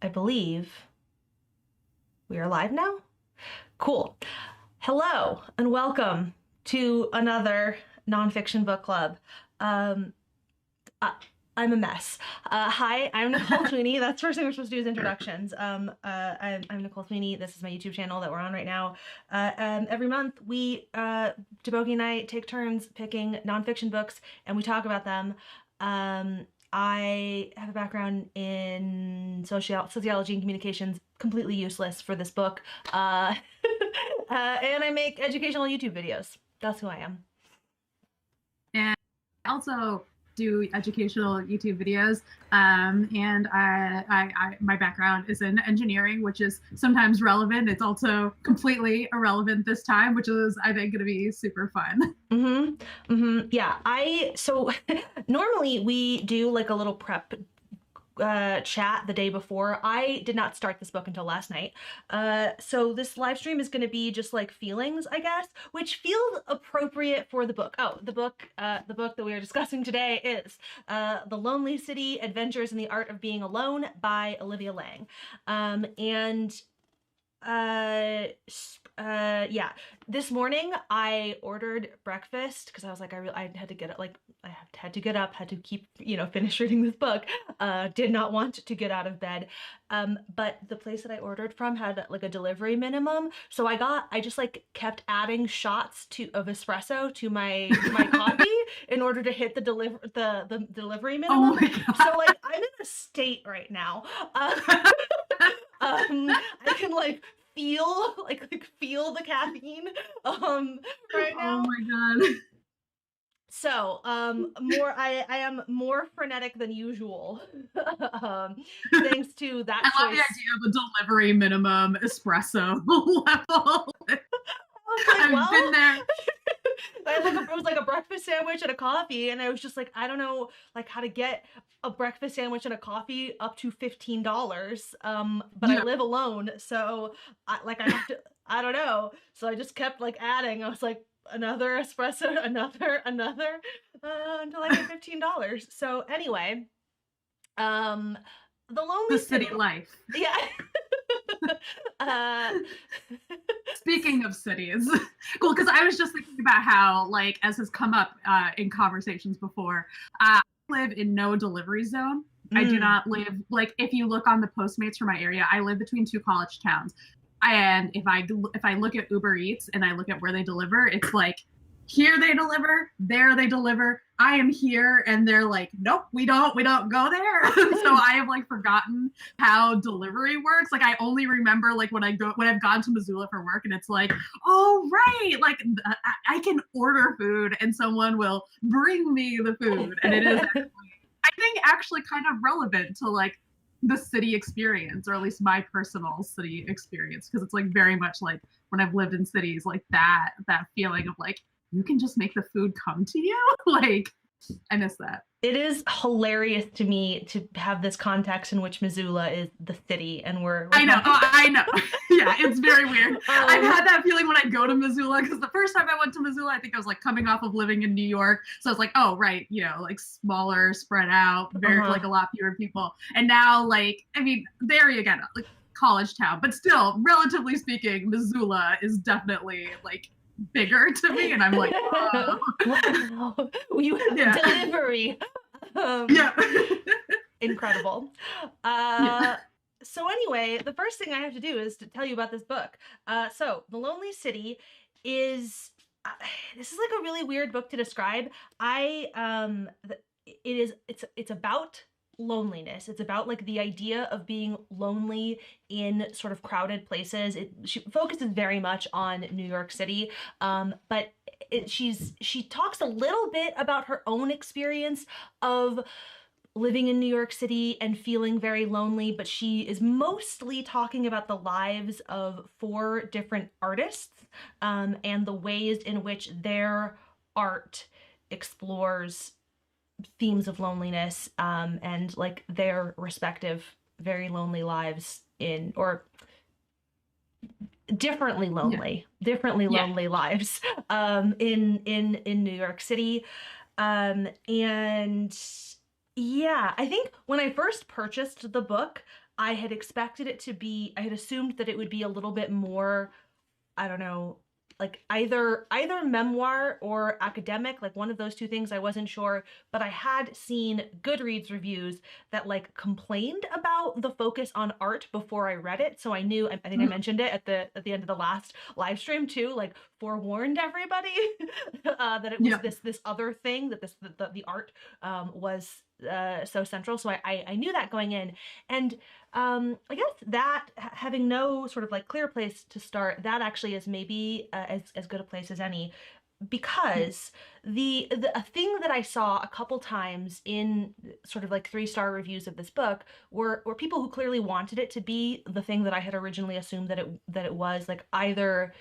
I believe we are live now. Cool. Hello and welcome to another nonfiction book club. Um, I, I'm a mess. Hi, I'm Nicole Sweeney. That's the first thing we're supposed to do is introductions. I'm Nicole Sweeney. This is my YouTube channel that we're on right now. Every month we, Deboki and I take turns picking nonfiction books and we talk about them. I have a background in sociology and communications, completely useless for this book. And I make educational YouTube videos. That's who I am. And I also do educational YouTube videos. And my background is in engineering, which is sometimes relevant. It's also completely irrelevant this time, which is, I think, going to be super fun. Yeah, so normally we do like a little prep chat the day before. I did not start this book until last night. So this live stream is going to be just like feelings, I guess, which feels appropriate for the book. Oh, the book that we are discussing today is The Lonely City: Adventures in the Art of Being Alone by Olivia Laing. Yeah, this morning I ordered breakfast because I was like, I had to get up, had to keep, finish reading this book. Did not want to get out of bed. But the place that I ordered from had like a delivery minimum. So I just like kept adding shots of espresso to my coffee in order to hit the delivery minimum. Oh my God. So like I'm in a state right now. I can feel the caffeine right now. Oh my God. So I am more frenetic than usual. Thanks to that I love choice. the idea of a delivery minimum espresso level. I've been there. It was like a breakfast sandwich and a coffee, and I was just like, I don't know like how to get a breakfast sandwich and a coffee up to $15. But yeah. I live alone, so I have to, I don't know. So I just kept like adding. I was like, another espresso, another, until I get $15. So anyway, The Lonely City life. Yeah. Speaking of cities, cool, because I was just thinking about how, like, as has come up in conversations before, I live in no delivery zone. I do not live, like, if you look on the Postmates for my area, I live between two college towns. And if I look at Uber Eats and I look at where they deliver, it's like, here they deliver, there they deliver. I am here, and they're like, nope, we don't go there. So I have like forgotten how delivery works. Like I only remember like when I've gone to Missoula for work, and it's like, oh right, like I can order food and someone will bring me the food, and it is actually kind of relevant to like the city experience, or at least my personal city experience, because it's like very much like when I've lived in cities, like that feeling of like, you can just make the food come to you. Like, I miss that. It is hilarious to me to have this context in which Missoula is the city, and I know. Yeah, it's very weird. I've had that feeling when I go to Missoula, because the first time I went to Missoula, I think I was like coming off of living in New York. So I was like, oh, right, like smaller, spread out, very like a lot fewer people. And now, like, I mean, there you go, like college town, but still, relatively speaking, Missoula is definitely like bigger to me, and I'm like, oh. Wow, you have delivery. Incredible. So anyway, the first thing I have to do is to tell you about this book. So The Lonely City is this is like a really weird book to describe. It's about loneliness. It's about like the idea of being lonely in sort of crowded places. She focuses very much on New York City, but she talks a little bit about her own experience of living in New York City and feeling very lonely, but she is mostly talking about the lives of 4 different artists, and the ways in which their art explores themes of loneliness, and like their respective very lonely lives or differently lonely lives in New York City. And yeah, I think when I first purchased the book, I had expected it to be, I had assumed that it would be a little bit more, I don't know, like either memoir or academic, like one of those two things. I wasn't sure, but I had seen Goodreads reviews that like complained about the focus on art before I read it. So I knew, I think I mentioned it at the end of the last live stream too, like forewarned everybody that it was this other thing, that the art was so central. So I knew that going in. And I guess that having no sort of like clear place to start, that actually is maybe as good a place as any, because the a thing that I saw a couple times in sort of like 3-star reviews of this book were people who clearly wanted it to be the thing that I had originally assumed that it was, like either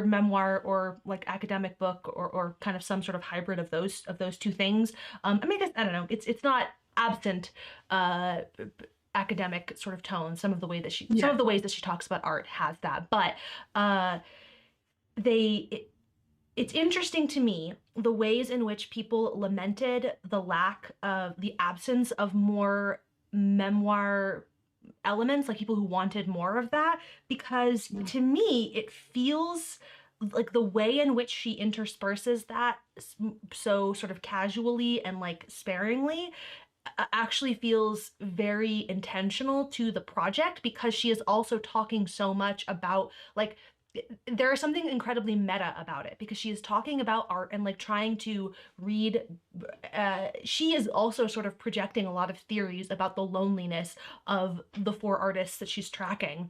memoir or like academic book, or kind of some sort of hybrid of those two things. I mean, I don't know. It's not absent academic sort of tone. Some of the ways that she talks about art has that, but it's interesting to me the ways in which people lamented the absence of more memoir elements, like people who wanted more of that, because to me it feels like the way in which she intersperses that so sort of casually and like sparingly actually feels very intentional to the project, because she is also talking so much about like there is something incredibly meta about it, because she is talking about art and like trying to read she is also sort of projecting a lot of theories about the loneliness of the 4 artists that she's tracking,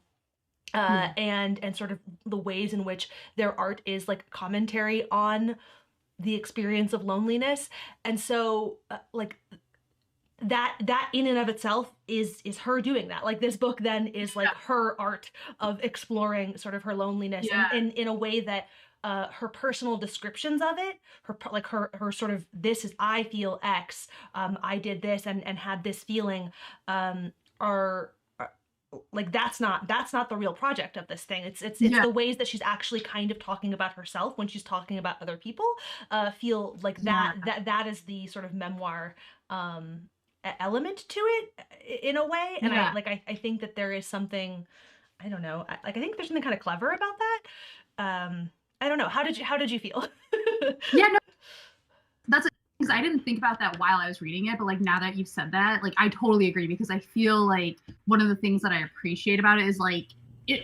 and sort of the ways in which their art is like commentary on the experience of loneliness. And so like that in and of itself is her doing that. Like this book then is like her art of exploring sort of her loneliness in a way that her personal descriptions of it, her sort of, this is, I feel X, I did this and had this feeling, are like that's not the real project of this thing. It's the ways that she's actually kind of talking about herself when she's talking about other people feel like that is the sort of memoir element to it in a way. And I think that there is something, I don't know, I think there's something kind of clever about that. I don't know, how did you feel? No, that's because I didn't think about that while I was reading it, but like now that you've said that, like I totally agree, because I feel like one of the things that I appreciate about it is like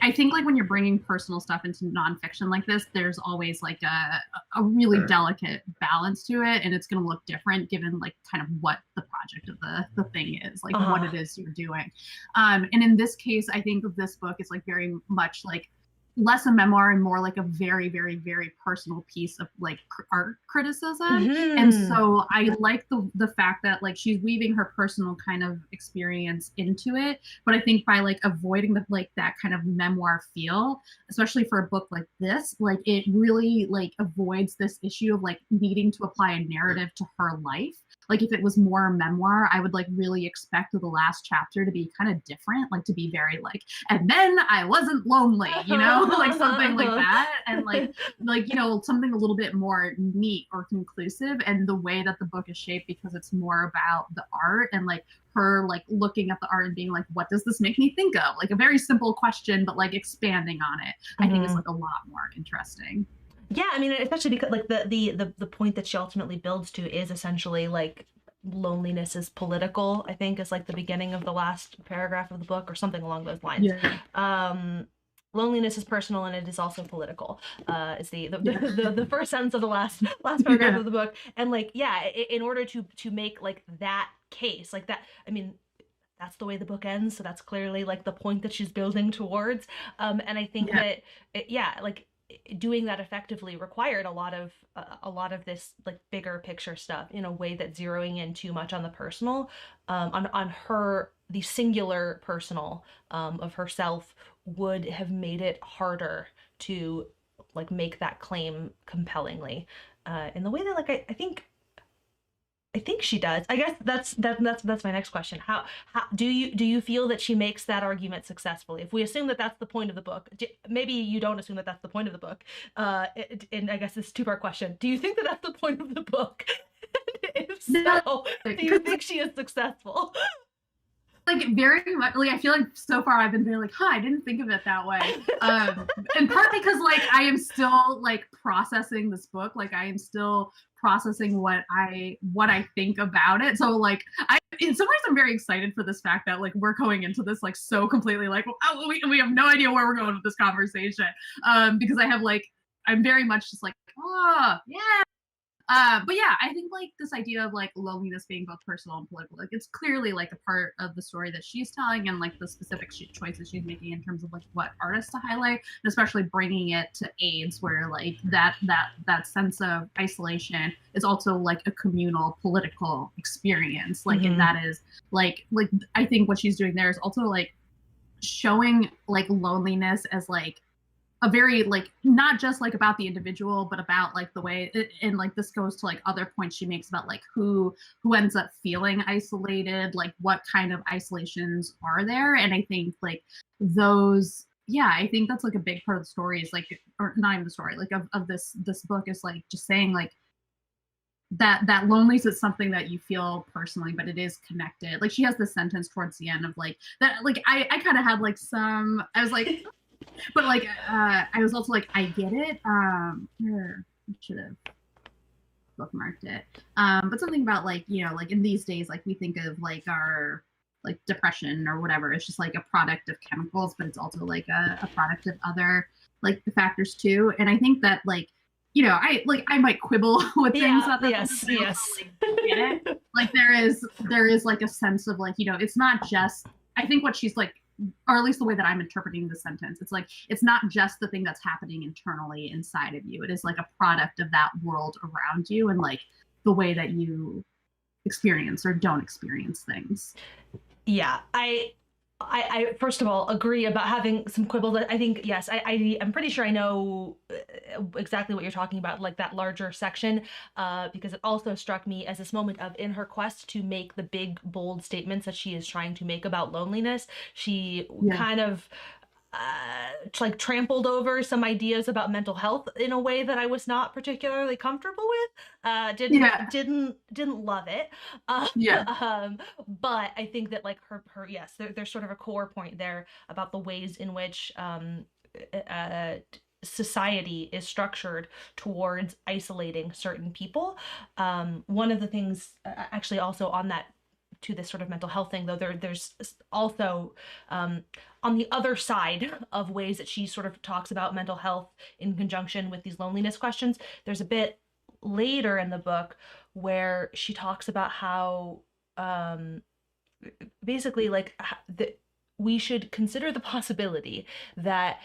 I think like when you're bringing personal stuff into nonfiction like this, there's always like a really delicate balance to it, and it's going to look different given like kind of what the project of the thing is, like what it is you're doing. And in this case, I think this book is like very much like less a memoir and more like a very, very, very personal piece of like art criticism. And so I like the fact that like she's weaving her personal kind of experience into it, but I think by like avoiding the like that kind of memoir feel, especially for a book like this, like it really like avoids this issue of like needing to apply a narrative to her life. Like if it was more a memoir, I would like really expect the last chapter to be kind of different, like to be very like, and then I wasn't lonely, you know, like something like that. And like, you know, something a little bit more neat or conclusive. And the way that the book is shaped, because it's more about the art and like her like looking at the art and being like, what does this make me think of? Like a very simple question, but like expanding on it, I think is like a lot more interesting. Yeah, I mean, especially because like the point that she ultimately builds to is essentially like loneliness is political, I think, is like the beginning of the last paragraph of the book or something along those lines. Loneliness is personal and it is also political, is the first sentence of the last paragraph of the book. And like, in order to make like that case, like that, I mean, that's the way the book ends, so that's clearly like the point that she's building towards. And I think that like doing that effectively required a lot of this like bigger picture stuff in a way that zeroing in too much on the personal, on her, the singular personal of herself, would have made it harder to like make that claim compellingly in the way that like I think she does. I guess that's my next question. How do you feel that she makes that argument successfully? If we assume that that's the point of the book, maybe you don't assume that that's the point of the book. And I guess this is a two-part question. Do you think that that's the point of the book? If so, do you think she is successful? Like like very much like I feel like so far I've been very like, I didn't think of it that way. In part because like I am still like processing this book, like I am still processing what I think about it. So like I in some ways I'm very excited for this fact that like we're going into this like so completely like we have no idea where we're going with this conversation. Because I have like I'm very much just like, oh yeah. But yeah, I think like this idea of like loneliness being both personal and political, like it's clearly like a part of the story that she's telling and like the specific choices she's making in terms of like what artists to highlight, and especially bringing it to AIDS, where like that sense of isolation is also like a communal political experience, like and that is like I think what she's doing there is also like showing like loneliness as like a very like not just like about the individual but about like the way and like this goes to like other points she makes about like who ends up feeling isolated, like what kind of isolations are there. And I think like those I think that's like a big part of the story is like, or not even the story, like of this book is like just saying like that loneliness is something that you feel personally, but it is connected. Like she has this sentence towards the end of like that, like I kind of had like some, I was like but like I was also like, I get it. Here, I should have bookmarked it. But something about like, you know, like in these days, like we think of like our like depression or whatever, it's just like a product of chemicals, but it's also like a product of other like the factors too. And I think that like, you know, I might quibble with things about that. Yes. Like, get it? Like there is like a sense of like, you know, it's not just, I think what she's like, or at least the way that I'm interpreting the sentence, it's like it's not just the thing that's happening internally inside of you. It is like a product of that world around you and like the way that you experience or don't experience things. Yeah, I first of all agree about having some quibbles. I think yes, I'm pretty sure I know exactly what you're talking about, like that larger section, because it also struck me as this moment of in her quest to make the big bold statements that she is trying to make about loneliness, she kind of like trampled over some ideas about mental health in a way that I was not particularly comfortable with. Didn't love it. But I think that like her yes, there's sort of a core point there about the ways in which society is structured towards isolating certain people. One of the things actually also on that to this sort of mental health thing, though, there's also on the other side of ways that she sort of talks about mental health in conjunction with these loneliness questions. There's a bit later in the book where she talks about how basically like we should consider the possibility that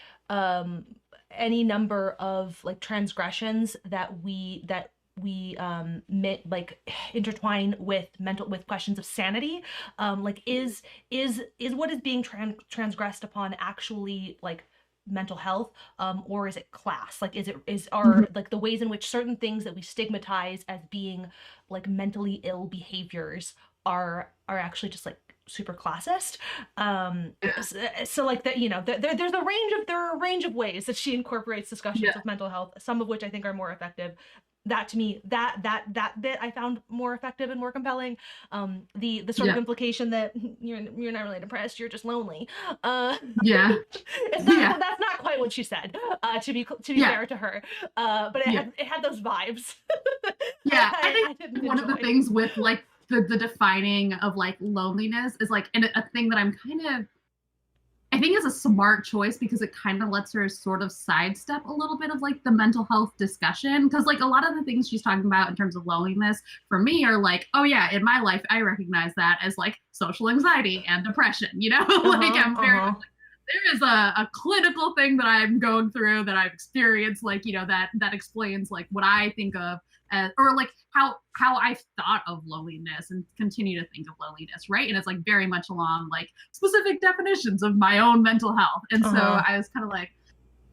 any number of like transgressions that we like intertwine with questions of sanity, like is what is being transgressed upon actually like mental health, or is it class? Like is our like the ways in which certain things that we stigmatize as being like mentally ill behaviors are actually just like super classist. So like that, you know, there are a range of ways that she incorporates discussions of mental health, some of which I think are more effective. That to me, that bit I found more effective and more compelling. The sort of implication that you're not really depressed, you're just lonely. That's not quite what she said. To be fair to her, but it had those vibes. I think one of the things with like the defining of like loneliness is like, and a thing that I'm kind of, I think is a smart choice because it kind of lets her sort of sidestep a little bit of like the mental health discussion. Because like a lot of the things she's talking about in terms of loneliness for me are like, oh yeah, in my life, I recognize that as like social anxiety and depression, you know, like I'm very, like, there is a clinical thing that I'm going through that I've experienced, like, you know, that explains like what I think of as, or like how I've thought of loneliness and continue to think of loneliness, right? And it's like very much along like specific definitions of my own mental health. And so I was kind of like,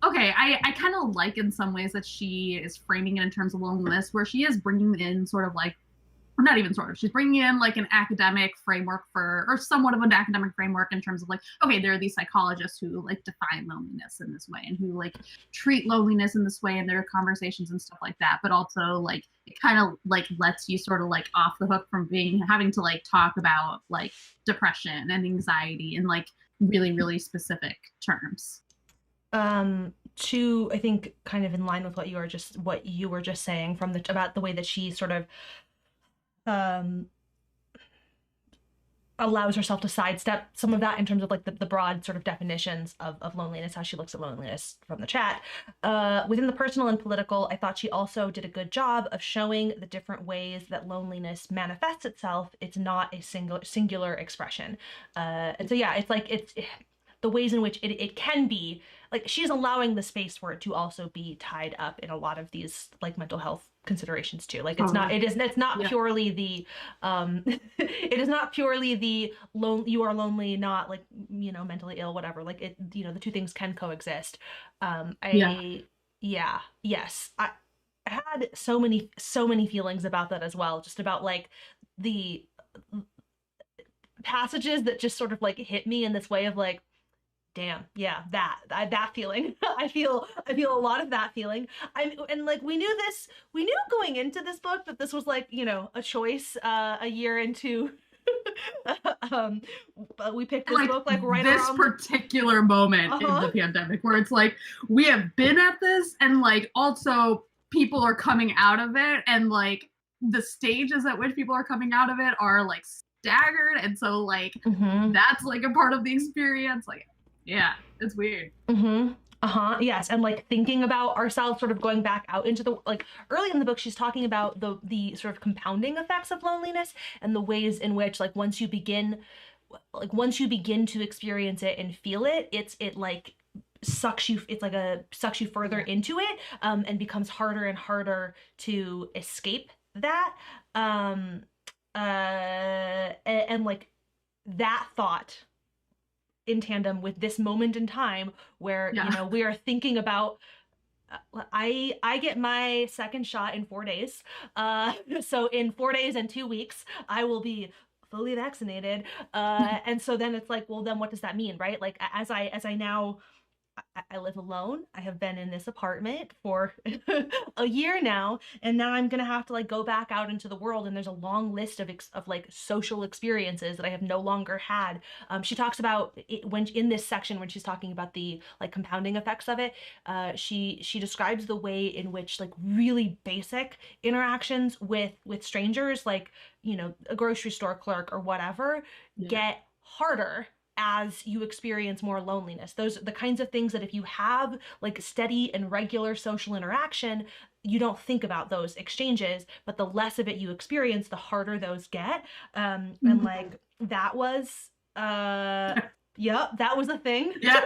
okay, I kind of like in some ways that she is framing it in terms of loneliness, where she is bringing in sort of like not even sort of, she's bringing in like an academic framework for, or somewhat of an academic framework in terms of like, okay, there are these psychologists who like define loneliness in this way and who like treat loneliness in this way in their conversations and stuff like that. But also like it kind of like lets you sort of like off the hook from being having to like talk about like depression and anxiety in like really, really specific terms. To I think kind of in line with what you were just saying from the about the way that she sort of um allows herself to sidestep some of that in terms of like the broad sort of definitions of loneliness, how she looks at loneliness from the chat. Within the personal and political, I thought she also did a good job of showing the different ways that loneliness manifests itself. It's not a singular expression. And so yeah, it's like it's the ways in which it can be like she's allowing the space for it to also be tied up in a lot of these like mental health considerations too. Like it's not purely the it is not purely the you are lonely, not like, you know, mentally ill, whatever. Like it, you know, the two things can coexist. I yeah, yes. I had so many feelings about that as well, just about like the passages that just sort of like hit me in this way of like, damn, yeah, that feeling. I feel a lot of that feeling. And like we knew going into this book that this was like, you know, a choice a year into um but we picked this like book like right this around particular moment in the pandemic where it's like we have been at this and like also people are coming out of it and like the stages at which people are coming out of it are like staggered and so like that's like a part of the experience. Like yeah, it's weird. Yes, and like thinking about ourselves sort of going back out into the like early in the book she's talking about the sort of compounding effects of loneliness and the ways in which like once you begin to experience it and feel it, it like sucks you, it's like a sucks you further into it, and becomes harder and harder to escape that. And like that thought in tandem with this moment in time where you know we are thinking about I get my second shot in 4 days. So in 4 days and 2 weeks, I will be fully vaccinated. And so then it's like, well, then what does that mean, right? Like as I now I live alone. I have been in this apartment for a year now, and now I'm gonna have to like go back out into the world. And there's a long list of like social experiences that I have no longer had. She talks about it when in this section when she's talking about the like compounding effects of it. She describes the way in which like really basic interactions with strangers, like you know a grocery store clerk or whatever, get harder as you experience more loneliness. Those are the kinds of things that if you have like steady and regular social interaction, you don't think about those exchanges, but the less of it you experience, the harder those get. And like that was yep, that was a thing. Yeah.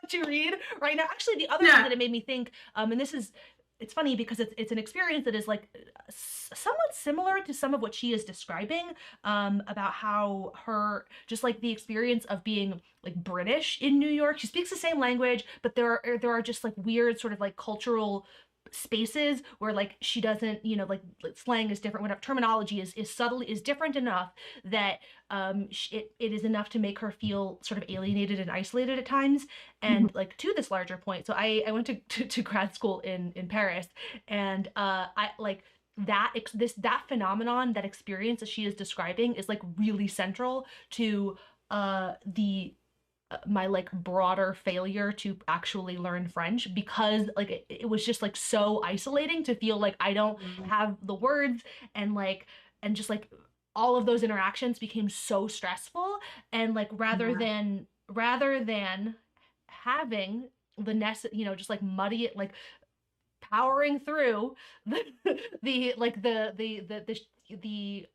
To read right now. Actually, the other thing that it made me think, and this is it's funny because it's an experience that is like somewhat similar to some of what she is describing, about how her just like the experience of being like British in New York. She speaks the same language, but there are just like weird sort of like cultural spaces where like she doesn't, you know, like slang is different, whatever terminology is subtly is different enough that it is enough to make her feel sort of alienated and isolated at times. And like to this larger point, so I went to grad school in Paris, and I like that phenomenon, that experience that she is describing is like really central to the my like broader failure to actually learn French, because like it was just like so isolating to feel like I don't have the words, and like and just like all of those interactions became so stressful, and like rather than having you know, just like muddy it, like powering through the like the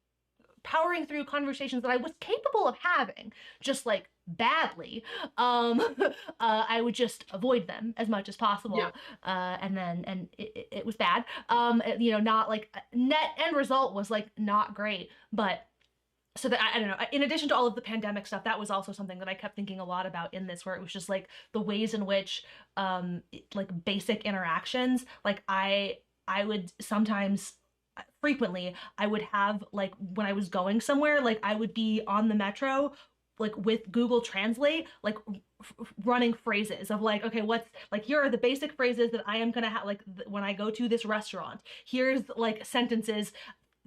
powering through conversations that I was capable of having, just like badly, I would just avoid them as much as possible. And it was bad. You know, not like net end result was like not great, but so that I don't know, in addition to all of the pandemic stuff, that was also something that I kept thinking a lot about in this, where it was just like the ways in which like basic interactions, like I would sometimes frequently I would have like when I was going somewhere, like I would be on the metro like with Google Translate, like running phrases of like, okay, what's like, here are the basic phrases that I am gonna have like when I go to this restaurant. Here's like sentences,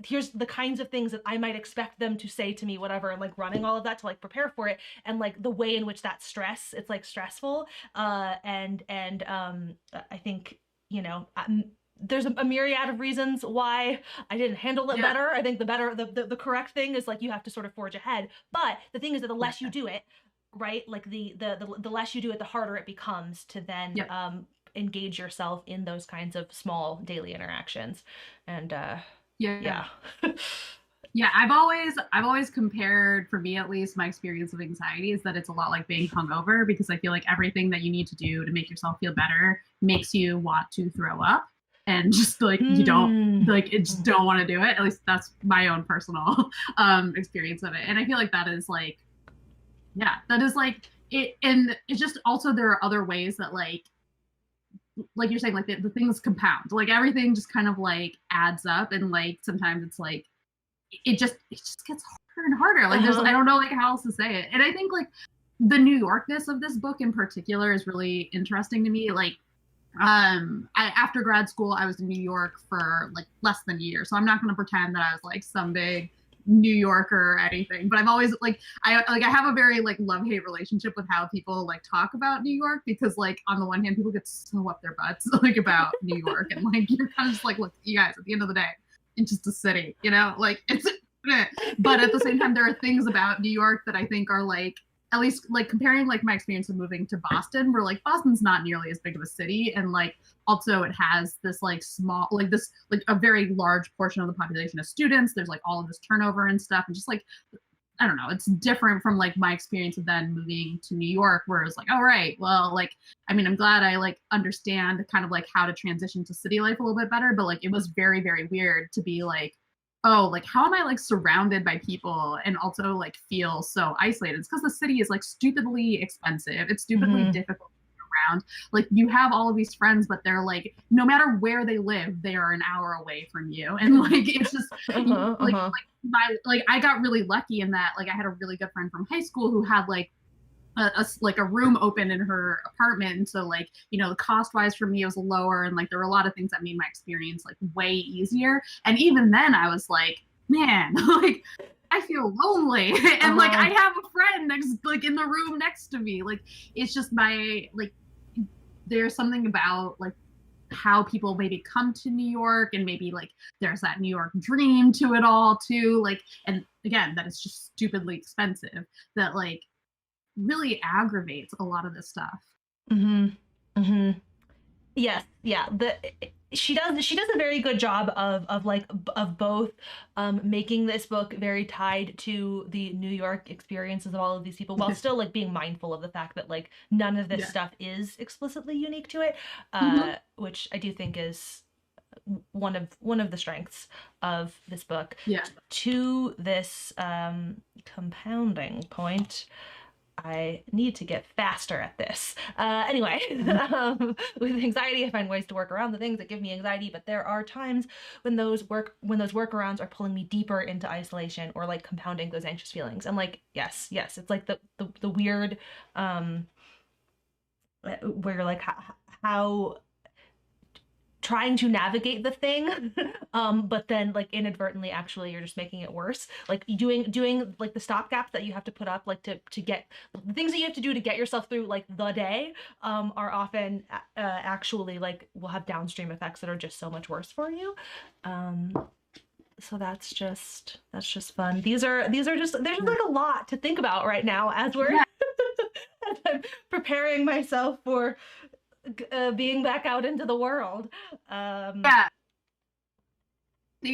here's the kinds of things that I might expect them to say to me, whatever, and like running all of that to like prepare for it, and like the way in which that stress, it's like stressful. I think, you know, there's a myriad of reasons why I didn't handle it Yeah. better. I think the correct thing is like you have to sort of forge ahead. But the thing is that the less you do it, right? Like the less you do it, the harder it becomes to then Yeah. engage yourself in those kinds of small daily interactions. And Yeah. yeah. Yeah, I've always compared, for me at least, my experience of anxiety is that it's a lot like being hungover, because I feel like everything that you need to do to make yourself feel better makes you want to throw up, and just like you don't Mm. like it, just don't want to do it. At least that's my own personal experience of it. And I feel like that is like, yeah, that is like it. And it's just also there are other ways that like you're saying, like the things compound, like everything just kind of like adds up, and like sometimes it's like it just gets harder and harder. Like there's, I don't know like how else to say it. And I think like the New Yorkness of this book in particular is really interesting to me. Like after grad school, I was in New York for like less than a year, so I'm not going to pretend that I was like some big New Yorker or anything. But I've always like I have a very like love-hate relationship with how people like talk about New York, because like on the one hand people get so up their butts like about New York, and like you're kind of just like, look, you guys, at the end of the day, it's just a city, you know, like it's but at the same time there are things about New York that I think are like, at least like comparing like my experience of moving to Boston, where like Boston's not nearly as big of a city, and like also it has this like small, like this like a very large portion of the population of students. There's like all of this turnover and stuff, and just like I don't know, it's different from like my experience of then moving to New York, where it's like, all right, well, like, I mean, I'm glad I like understand kind of like how to transition to city life a little bit better, but like it was very, very weird to be like, oh, like how am I like surrounded by people and also like feel so isolated? It's because the city is like stupidly expensive. It's stupidly difficult to get around. Like you have all of these friends, but they're like, no matter where they live, they are an hour away from you. And like it's just like like I got really lucky in that like I had a really good friend from high school who had like like a room open in her apartment, and so like, you know, the cost wise for me was lower, and like there were a lot of things that made my experience like way easier. And even then I was like, man, like I feel lonely and like I have a friend next, like in the room next to me. Like it's just my like there's something about like how people maybe come to New York, and maybe like there's that New York dream to it all too, like, and again that it's just stupidly expensive, that like really aggravates a lot of this stuff. Mm-hmm. Mm-hmm. Yes, yeah. She does a very good job of like of both making this book very tied to the New York experiences of all of these people, while still like being mindful of the fact that like none of this Yeah. stuff is explicitly unique to it, Mm-hmm. which I do think is one of the strengths of this book. Yeah. To this compounding point, I need to get faster at this. Anyway, with anxiety, I find ways to work around the things that give me anxiety, but there are times when those workarounds are pulling me deeper into isolation, or like compounding those anxious feelings. And like, yes, it's like the weird where you're like how trying to navigate the thing but then like inadvertently actually you're just making it worse, like doing like the stopgaps that you have to put up like to get the things that you have to do to get yourself through like the day are often actually like will have downstream effects that are just so much worse for you. So that's just fun. These are just there's just like a lot to think about right now as we're Yeah. as I'm preparing myself for being back out into the world. Yeah.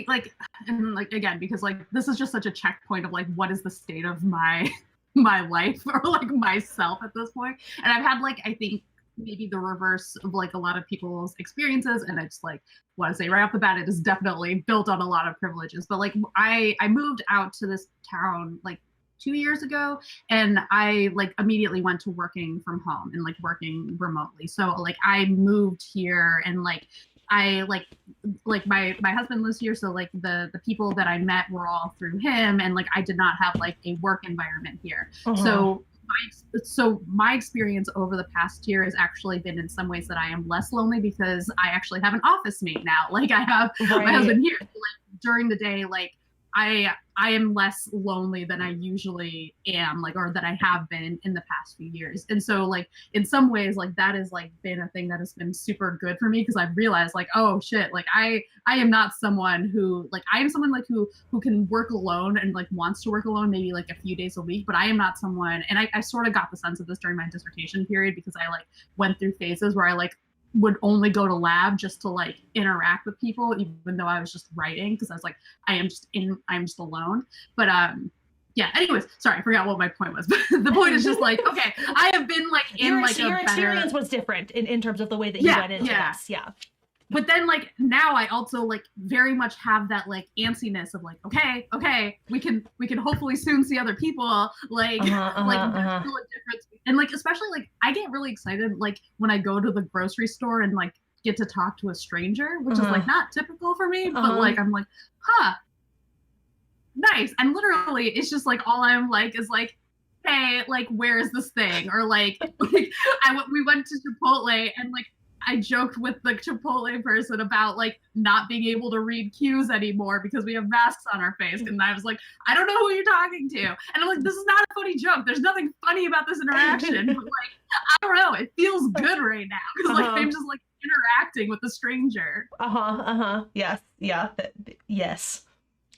Like, and like again, because like this is just such a checkpoint of like what is the state of my my life or like myself at this point. And I've had like, I think maybe the reverse of like a lot of people's experiences, and I just like want to say right off the bat, it is definitely built on a lot of privileges. But like I moved out to this town like 2 years ago, and I like immediately went to working from home and like working remotely. So like I moved here, and like I like my husband lives here, so like the people that I met were all through him, and like I did not have like a work environment here. Uh-huh. So my experience over the past year has actually been in some ways that I am less lonely because I actually have an office mate now. Like I have my Right. husband here. So, like during the day, like I am less lonely than I usually am, like, or that I have been in the past few years. And so like in some ways, like that has like been a thing that has been super good for me because I've realized like, oh shit, like I am not someone who like I am someone like who can work alone and like wants to work alone maybe like a few days a week, but I am not someone, and I sort of got the sense of this during my dissertation period because I like went through phases where I like would only go to lab just to like interact with people, even though I was just writing because I was like, I'm just alone. But yeah, anyways, sorry, I forgot what my point was. But the point is just like, okay, I have been like in like a Your better, experience was different in terms of the way that you yeah, went into yeah. this. Yeah. But then like now I also like very much have that like antsiness of like, okay, we can hopefully soon see other people, like Uh-huh, like uh-huh, there's uh-huh. still a difference. And like especially like I get really excited like when I go to the grocery store and like get to talk to a stranger, which is Uh-huh. like not typical for me, but Uh-huh. like I'm like, huh, nice. And literally it's just like all I'm like is like, hey, like where is this thing? Or like we went to Chipotle and like I joked with the Chipotle person about like not being able to read cues anymore because we have masks on our face. And I was like, I don't know who you're talking to. And I'm like, this is not a funny joke. There's nothing funny about this interaction. But like, I don't know. It feels good right now because like Uh-huh. I'm just like interacting with a stranger. Uh-huh. Uh-huh. Yes. Yeah. Yes.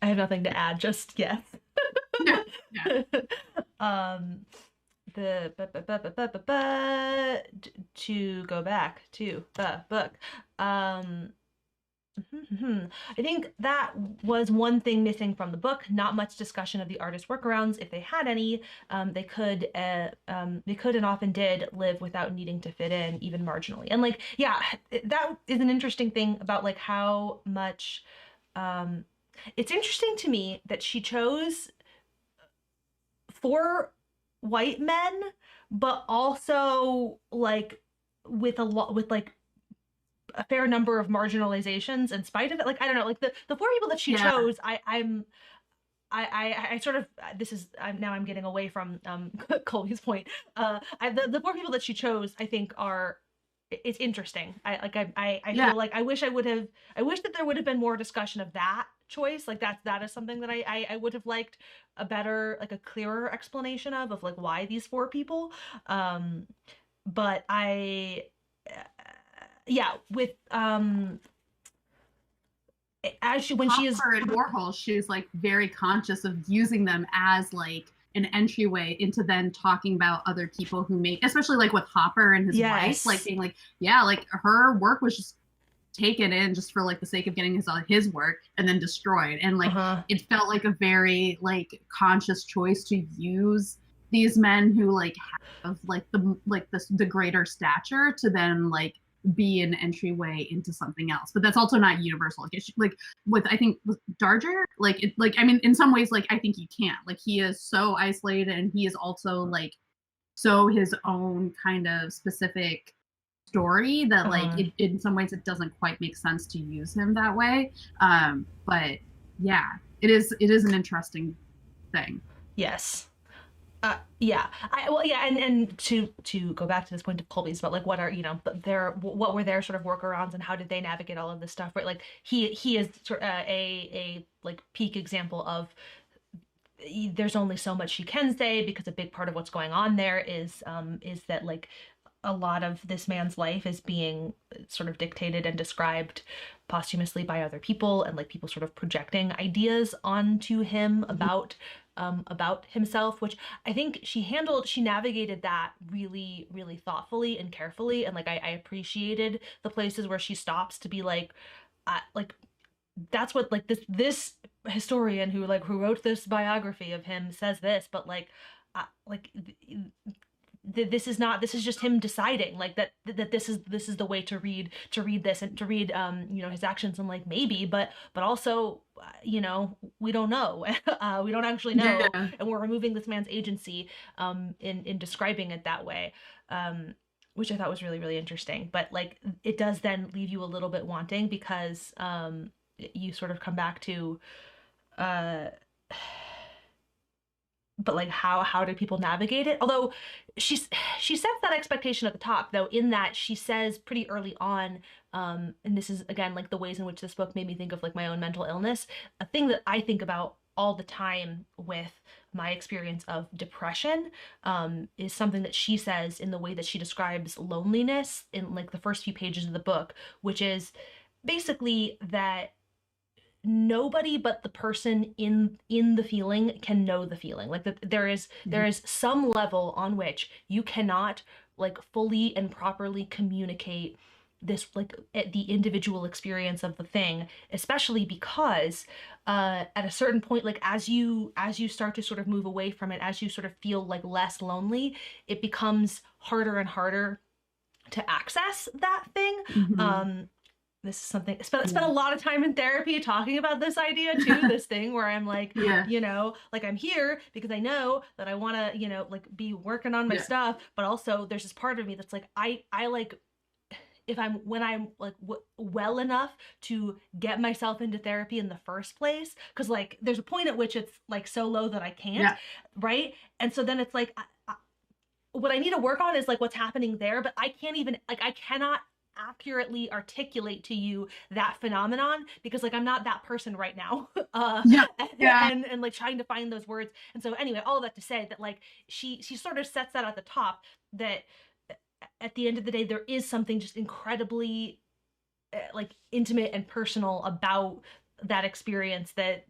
I have nothing to add, just yes. Yeah. Yeah. um the to go back to the book. Um I think that was one thing missing from the book. Not much discussion of the artist workarounds, if they had any. They could and often did live without needing to fit in, even marginally. And like, yeah, that is an interesting thing about like how much. Um, it's interesting to me that she chose four white men, but also like with a lot with like a fair number of marginalizations in spite of it. Like I don't know, like the four people that she Yeah. chose, I sort of this is I'm getting away from Colby's point. The four people that she chose, I think, are it's interesting. I Yeah. feel like I wish that there would have been more discussion of that choice. Like that is something that I would have liked a better, like a clearer explanation of like why these four people. Um, but yeah, with as she when she is Hopper and Warhol, she's like very conscious of using them as like an entryway into then talking about other people who make, especially like with Hopper and his wife, like yes. being like, yeah, like her work was just taken in just for like the sake of getting his work and then destroyed. And like Uh-huh. it felt like a very like conscious choice to use these men who like have like the greater stature to then like be an entryway into something else. But that's also not universal. Like with I think with Darger, like it like I mean in some ways like I think you can't. Like he is so isolated and he is also like so his own kind of specific story that like Uh-huh. it in some ways it doesn't quite make sense to use him that way. But yeah, it is an interesting thing. Yes. Yeah. And to go back to this point of Colby's about like what are what were their sort of workarounds and how did they navigate all of this stuff, right? Like he is sort a like peak example of there's only so much she can say because a big part of what's going on there is that like a lot of this man's life is being sort of dictated and described posthumously by other people and like people sort of projecting ideas onto him about himself, which I think she navigated that really, really thoughtfully and carefully. And like, I appreciated the places where she stops to be like, that's what like this historian who wrote this biography of him says this, but like this is just him deciding like that this is the way to read this and to read his actions and like maybe but also we don't know. We don't actually know, Yeah. and we're removing this man's agency in describing it that way. um which I thought was really, really interesting. But like it does then leave you a little bit wanting because you sort of come back to uh but like how do people navigate it? Although she's she sets that expectation at the top though, in that she says pretty early on, and this is again like the ways in which this book made me think of like my own mental illness. A thing that I think about all the time with my experience of depression is something that she says in the way that she describes loneliness in like the first few pages of the book, which is basically that nobody but the person in the feeling can know the feeling. Like that there is some level on which you cannot like fully and properly communicate this like the individual experience of the thing, especially because at a certain point, like as you start to sort of move away from it, as you sort of feel like less lonely, it becomes harder and harder to access that thing. Mm-hmm. This is something spent a lot of time in therapy talking about this idea too, this thing where I'm like, Yeah. you know, like I'm here because I know that I want to, you know, like be working on my Yeah. stuff, but also there's this part of me that's like I like if I'm when I'm like well enough to get myself into therapy in the first place, because like there's a point at which it's like so low that I can't, Yeah. right? And so then it's like what I need to work on is like what's happening there, but I can't even like I cannot accurately articulate to you that phenomenon because like I'm not that person right now. Yeah. Yeah. And like trying to find those words. And so anyway, all of that to say that like she sort of sets that at the top, that at the end of the day there is something just incredibly like intimate and personal about that experience, that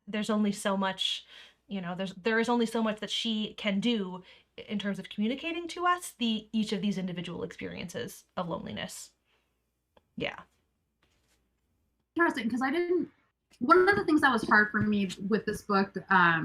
there's only so much, you know, there is only so much that she can do in terms of communicating to us the each of these individual experiences of loneliness. Yeah. Interesting, because I didn't. One of the things that was hard for me with this book,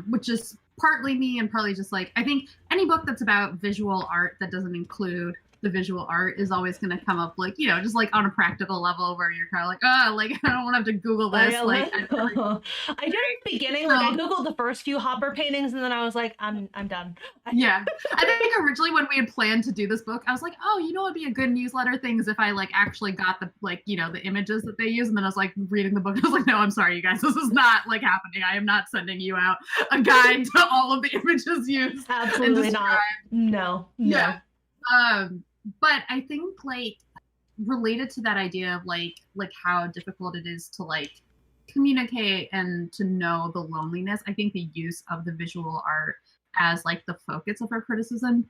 which is partly me and partly just like I think any book that's about visual art that doesn't include the visual art is always going to come up like, you know, just like on a practical level where you're kind of like, oh, like I don't want to have to Google this. Like I did at the beginning, like I googled the first few Hopper paintings, and then I was like, I'm done. Yeah. I think originally when we had planned to do this book, I was like, oh, you know what'd be a good newsletter thing is if I like actually got the like, you know, the images that they use. And then I was like reading the book. I was like, no, I'm sorry, you guys. This is not like happening. I am not sending you out a guide to all of the images used. Absolutely not. No, no. Yeah. But I think like related to that idea of like how difficult it is to like communicate and to know the loneliness, I think the use of the visual art as like the focus of her criticism,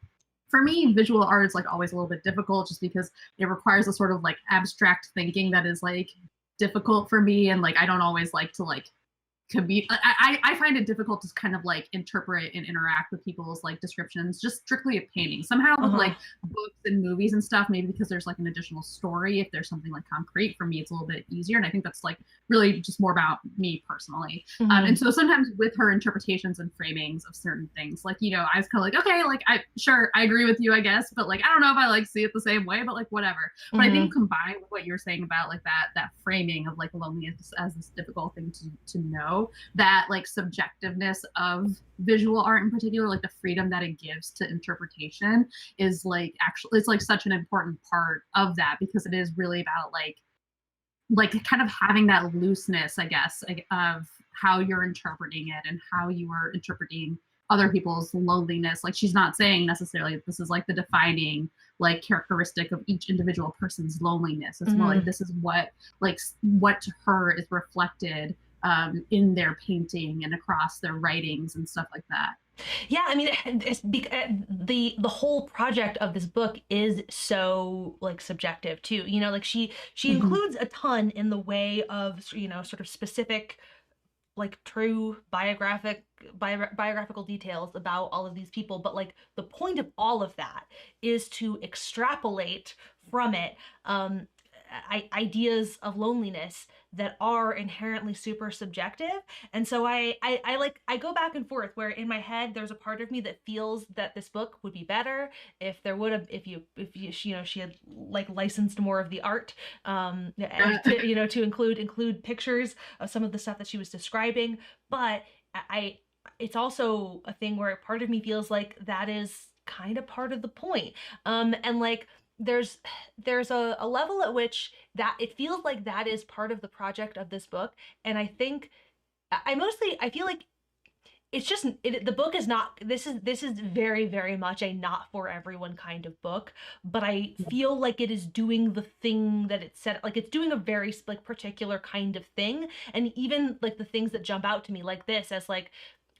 for me visual art is like always a little bit difficult just because it requires a sort of like abstract thinking that is like difficult for me, and like I don't always like to like I find it difficult to kind of like interpret and interact with people's like descriptions just strictly of painting. Somehow with like books and movies and stuff, maybe because there's like an additional story, if there's something like concrete, for me it's a little bit easier, and I think that's like really just more about me personally. And so sometimes with her interpretations and framings of certain things, like, you know, I was kind of like, okay, like I agree with you, I guess, but like I don't know if I like see it the same way, but like whatever. But I think combined with what you're saying about like that framing of like loneliness as this difficult thing to know, that like subjectiveness of visual art in particular, like the freedom that it gives to interpretation, is like actually it's like such an important part of that, because it is really about like kind of having that looseness, I guess, of how you're interpreting it and how you are interpreting other people's loneliness. Like she's not saying necessarily this is like the defining like characteristic of each individual person's loneliness. It's more like this is what to her is reflected in their painting and across their writings and stuff like that. Yeah, I mean, it's the whole project of this book is so like subjective too. You know, like she includes a ton in the way of, you know, sort of specific like true biographical details about all of these people, but like the point of all of that is to extrapolate from it ideas of loneliness that are inherently super subjective. And so I go back and forth, where in my head there's a part of me that feels that this book would be better if there would have if you you know, she had like licensed more of the art, to, you know, to include pictures of some of the stuff that she was describing. But I it's also a thing where part of me feels like that is kind of part of the point. And like there's a level at which that it feels like that is part of the project of this book. And I think I feel like it's just the book is not, this is very very much a not for everyone kind of book, but I feel like it is doing the thing that it said, like it's doing a very like particular kind of thing. And even like the things that jump out to me like this as like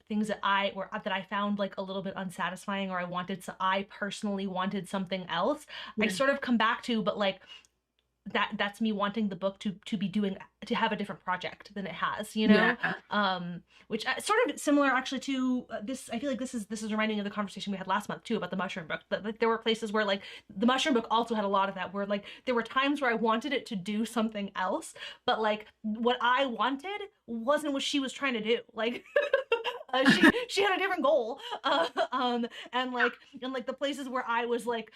things that I found like a little bit unsatisfying, or I personally wanted something else, I Yeah. sort of come back to, but like that's me wanting the book to be doing, to have a different project than it has, you know. Yeah. Which sort of similar actually to this. I feel like this is reminding me of the conversation we had last month too about the mushroom book. But like, there were places where like the mushroom book also had a lot of that, where like there were times where I wanted it to do something else, but like what I wanted wasn't what she was trying to do. Like she had a different goal. And like the places where I was like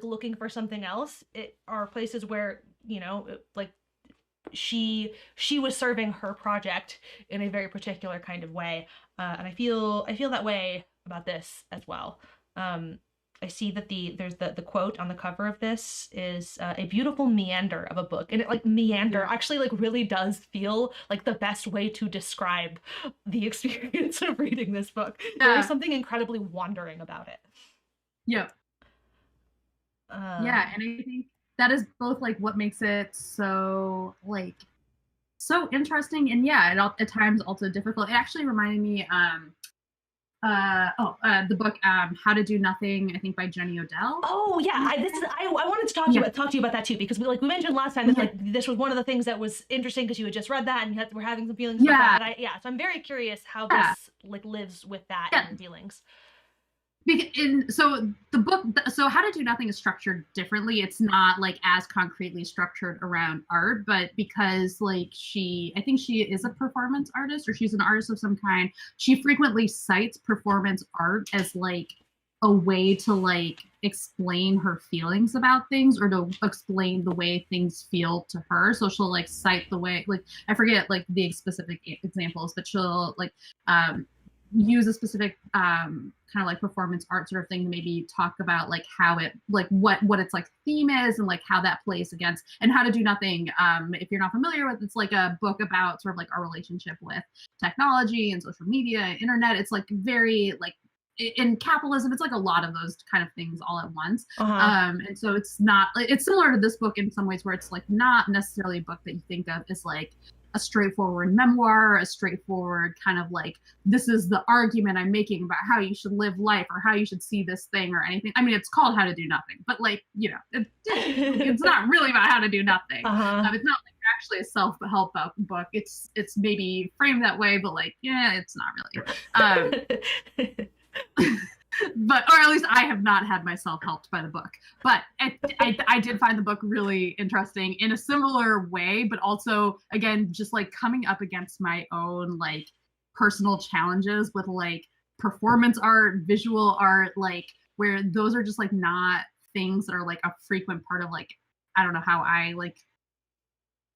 looking for something else, it are places where, like she was serving her project in a very particular kind of way. And I feel that way about this as well. I see that there's the quote on the cover of this is a beautiful meander of a book, and it like meander actually like really does feel like the best way to describe the experience of reading this book. There is something incredibly wandering about it. Yeah. Yeah, and I think that is both like what makes it so like so interesting, and yeah, at times also difficult. It actually reminded me the book How to Do Nothing, I think by Jenny Odell. Oh yeah, I wanted to talk to you about that too, because we mentioned last time that like this was one of the things that was interesting because you had just read that and we're having some feelings about that. And so I'm very curious how this like lives with that in your feelings. So the book, so How to Do Nothing is structured differently. It's not like as concretely structured around art, but because like I think she is a performance artist, or she's an artist of some kind, she frequently cites performance art as like a way to like explain her feelings about things, or to explain the way things feel to her. So she'll like cite the way, like I forget like the specific examples, but she'll like use a specific kind of like performance art sort of thing to maybe talk about like how it like what its like theme is, and like how that plays against. And How to Do Nothing, if you're not familiar with, it's like a book about sort of like our relationship with technology and social media, internet. It's like very like in capitalism, it's like a lot of those kind of things all at once. And so it's similar to this book in some ways, where it's like not necessarily a book that you think of as like a straightforward memoir, a straightforward kind of like, this is the argument I'm making about how you should live life or how you should see this thing or anything. I mean, it's called How to Do Nothing, but like, it's not really about how to do nothing. It's not like actually a self-help book. It's maybe framed that way, but like, yeah, it's not really. But, or at least I have not had myself helped by the book. But I did find the book really interesting in a similar way, but also, again, just like coming up against my own like personal challenges with like performance art, visual art, like where those are just like not things that are like a frequent part of like, I don't know how I like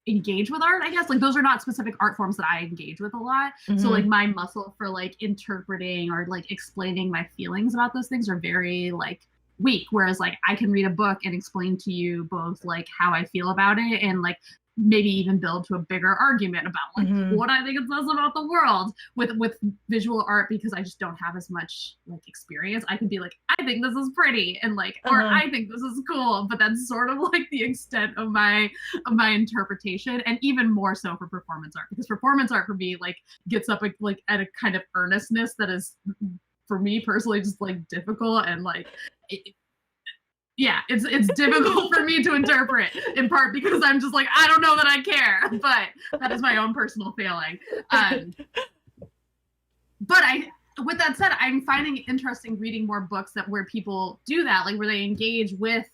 engage with art, I guess. Like those are not specific art forms that I engage with a lot. So like my muscle for like interpreting or like explaining my feelings about those things are very like weak. Whereas like I can read a book and explain to you both like how I feel about it, and like maybe even build to a bigger argument about like what I think it says about the world with visual art, because I just don't have as much like experience. I can be like, I think this is pretty, and like, or I think this is cool, but that's sort of like the extent of my interpretation. And even more so for performance art, because performance art for me like gets up like at a kind of earnestness that is for me personally just like difficult, and like it's difficult for me to interpret, in part because I'm just like, I don't know that I care, but that is my own personal failing. But with that said, I'm finding it interesting reading more books where people do that, like where they engage with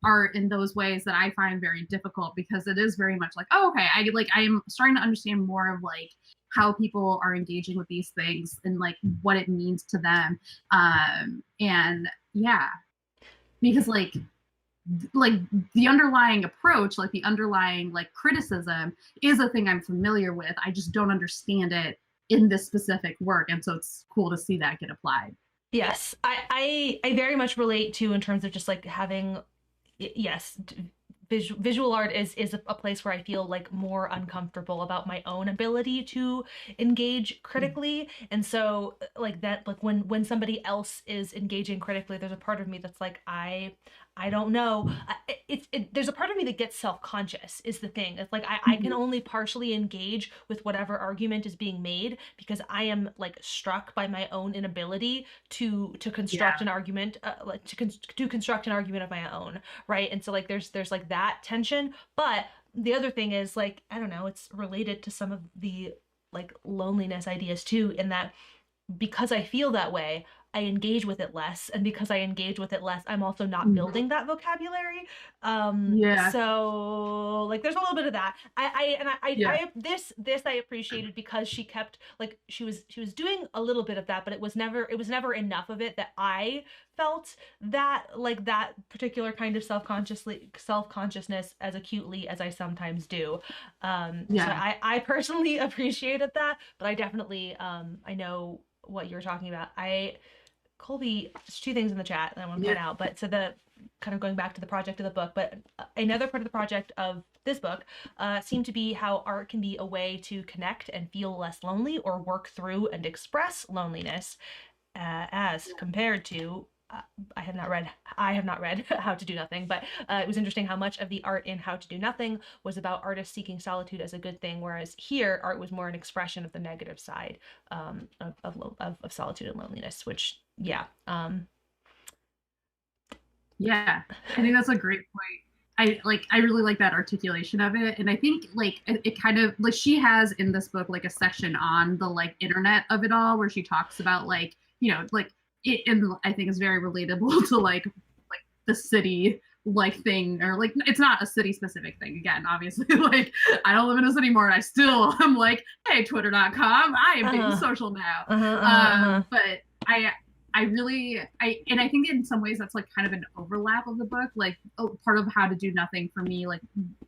art in those ways that I find very difficult, because it is very much like, oh, okay, I'm starting to understand more of like how people are engaging with these things and like what it means to them. And yeah, because like the underlying approach, like the underlying like criticism is a thing I'm familiar with. I just don't understand it in this specific work. And so it's cool to see that get applied. Yes, I very much relate to in terms of just like having, yes, visual art is a place where I feel like more uncomfortable about my own ability to engage critically. And so like that, like when somebody else is engaging critically, there's a part of me that's like, I don't know. There's a part of me that gets self-conscious is the thing. It's like I can Mhm. only partially engage with whatever argument is being made because I am like struck by my own inability to construct Yeah. an argument, like to construct an argument of my own, right? And so like there's like that tension, but the other thing is like I don't know, it's related to some of the like loneliness ideas too, in that because I feel that way, I engage with it less. And because I engage with it less, I'm also not Mhm. building that vocabulary. Yeah. So like there's a little bit of that. Yeah. This I appreciated because she kept like she was doing a little bit of that, but it was never enough of it that I felt that like that particular kind of self-consciousness as acutely as I sometimes do. So Yeah. I personally appreciated that, but I definitely I know what you're talking about. Colby, there's two things in the chat that I want to Yeah. point out. But so the kind of going back to the project of the book, but another part of the project of this book seemed to be how art can be a way to connect and feel less lonely or work through and express loneliness as compared to I have not read How to Do Nothing, but it was interesting how much of the art in How to Do Nothing was about artists seeking solitude as a good thing, whereas here art was more an expression of the negative side of solitude and loneliness, which yeah. Yeah, I think that's a great point. I really like that articulation of it, and I think like it kind of like she has in this book like a section on the like internet of it all where she talks about like like it, and I think is very relatable to like the city like thing, or like it's not a city specific thing again, obviously. Like I don't live in a city anymore and I still am like, hey, twitter.com, I am being Uh-huh. social now. Uh-huh. Uh-huh. But I really and I think in some ways that's like kind of an overlap of the book. Like part of How to Do Nothing for me, like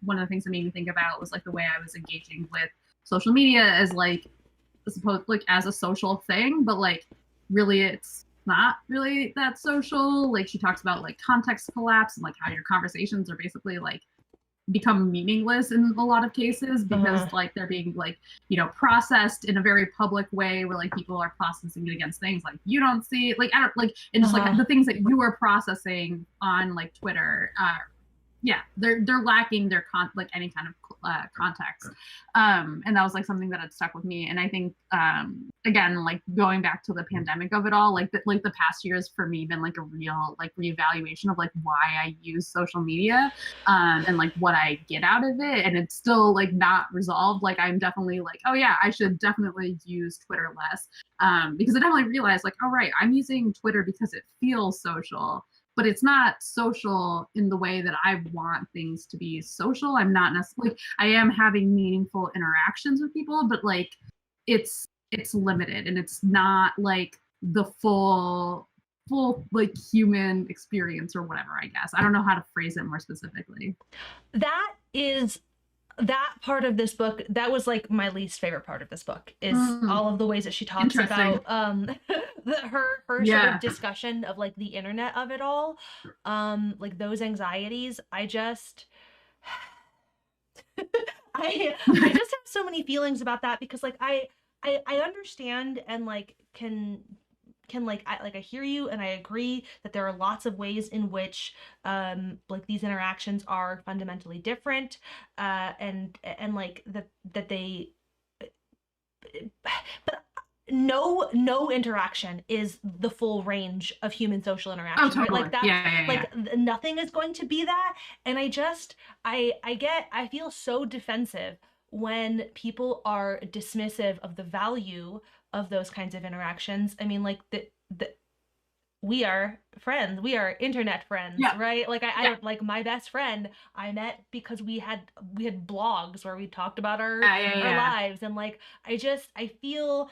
one of the things that made me think about was like the way I was engaging with social media as like supposed like as a social thing, but like really it's not really that social. Like she talks about like context collapse and like how your conversations are basically like become meaningless in a lot of cases because Uh-huh. like they're being like processed in a very public way where like people are processing it against things like you don't see like I don't like and just like Uh-huh. the things that you are processing on like Twitter yeah they're lacking their like any kind of context and that was like something that had stuck with me. And I think again like going back to the pandemic of it all, like the past years for me been like a real like reevaluation of like why I use social media and like what I get out of it. And it's still like not resolved. Like I'm definitely like, oh yeah, I should definitely use Twitter less because I definitely realized like, oh right, I'm using Twitter because it feels social, but it's not social in the way that I want things to be social. I'm not necessarily, I am having meaningful interactions with people, but like it's limited and it's not like the full like human experience or whatever, I guess. I don't know how to phrase it more specifically. That is that part of this book that was like my least favorite part of this book is Mm, all of the ways that she talks interesting. about her sort of Yeah. discussion of like the internet of it all, like those anxieties. I just have so many feelings about that because like I understand and like can like I hear you and I agree that there are lots of ways in which like these interactions are fundamentally different and like that they but no interaction is the full range of human social Oh, interaction, right? totally. Like that's Yeah, yeah, yeah. like nothing is going to be that. And I feel so defensive when people are dismissive of the value of those kinds of interactions. I mean, like the we are friends, we are internet friends, Yeah, right? Like I yeah, don't like my best friend I met because we had blogs where we talked about yeah, yeah, our yeah. lives. And like I feel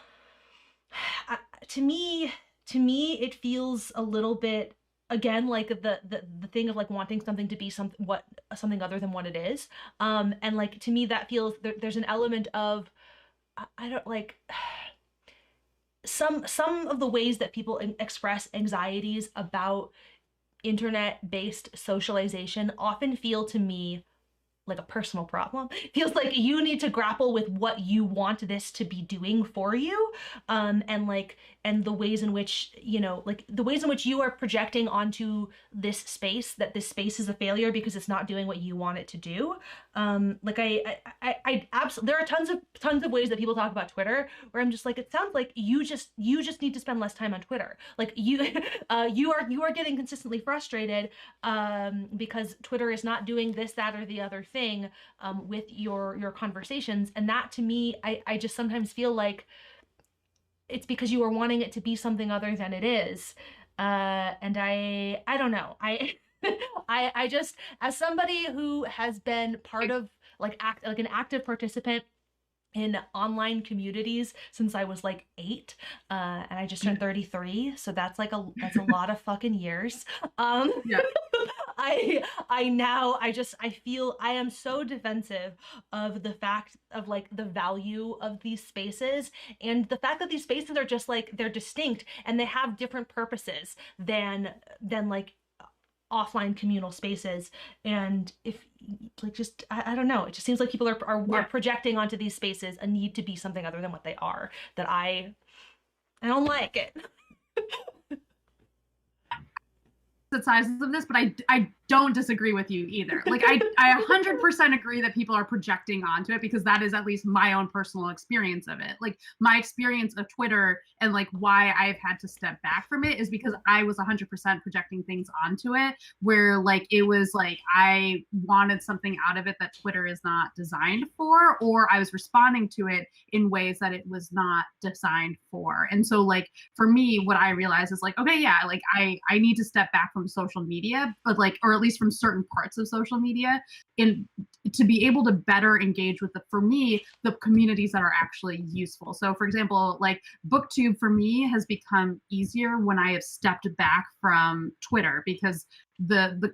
uh, to me it feels a little bit again like the thing of like wanting something to be something other than what it is. And like to me that feels there's an element of I don't like some of the ways that people express anxieties about internet-based socialization often feel to me like a personal problem. It feels like you need to grapple with what you want this to be doing for you, and like and the ways in which like the ways in which you are projecting onto this space that this space is a failure because it's not doing what you want it to do. Like I absolutely, there are tons of ways that people talk about Twitter where I'm just like, it sounds like you just need to spend less time on Twitter. Like you are getting consistently frustrated because Twitter is not doing this, that, or the other thing with your conversations, and that to me, I just sometimes feel like it's because you are wanting it to be something other than it is, and I don't know, I just, as somebody who has been part of like an active participant in online communities since I was like 8, and I just turned 33, so that's a lot of fucking years. Um, Yeah. I feel I am so defensive of the fact of like the value of these spaces, and the fact that these spaces are just like, they're distinct and they have different purposes than like offline communal spaces. And if like just I don't know, it just seems like people are Yeah. projecting onto these spaces a need to be something other than what they are, that I don't like it. Sizes of this, but I don't disagree with you either. Like I 100% agree that people are projecting onto it, because that is at least my own personal experience of it. Like my experience of Twitter and like why I've had to step back from it is because I was 100% projecting things onto it, where like it was like I wanted something out of it that Twitter is not designed for, or I was responding to it in ways that it was not designed for. And so like for me, what I realized is like, okay, yeah, like I need to step back from social media, but like, or at least from certain parts of social media, in to be able to better engage with for me, the communities that are actually useful. So for example, like booktube for me has become easier when I have stepped back from Twitter, because the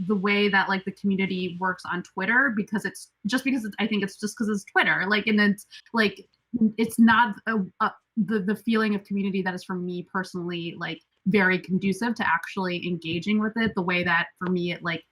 way that like the community works on Twitter, because I think it's just because it's Twitter, like, and it's like it's not the feeling of community that is for me personally like very conducive to actually engaging with it the way that for me it like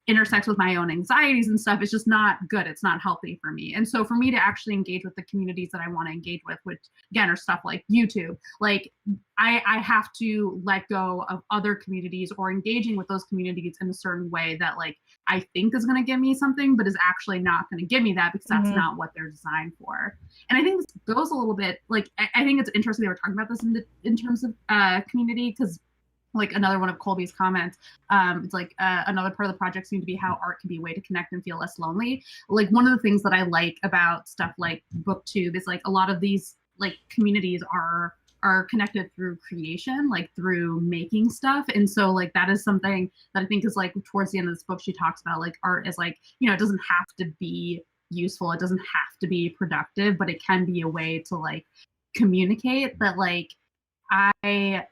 intersects with my own anxieties and stuff. It's just not good. It's not healthy for me. And so for me to actually engage with the communities that I want to engage with, which again are stuff like YouTube, like I have to let go of other communities or engaging with those communities in a certain way that like I think is going to give me something, but is actually not going to give me that, because that's Mm-hmm. not what they're designed for. And I think this goes a little bit like I think it's interesting they were talking about this in terms of community, because like another one of Colby's comments, it's like another part of the project seemed to be how art can be a way to connect and feel less lonely. Like one of the things that I like about stuff like booktube is like a lot of these like communities are connected through creation, like through making stuff. And so like that is something that I think is like towards the end of this book she talks about, like art is like, you know, it doesn't have to be useful, it doesn't have to be productive, but it can be a way to like communicate that like I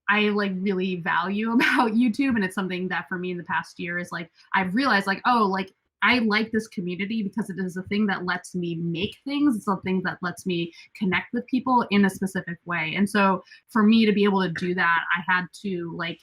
I like really value about YouTube. And it's something that for me in the past year is like, I've realized like, oh, like I like this community because it is a thing that lets me make things. It's something that lets me connect with people in a specific way. And so for me to be able to do that, I had to like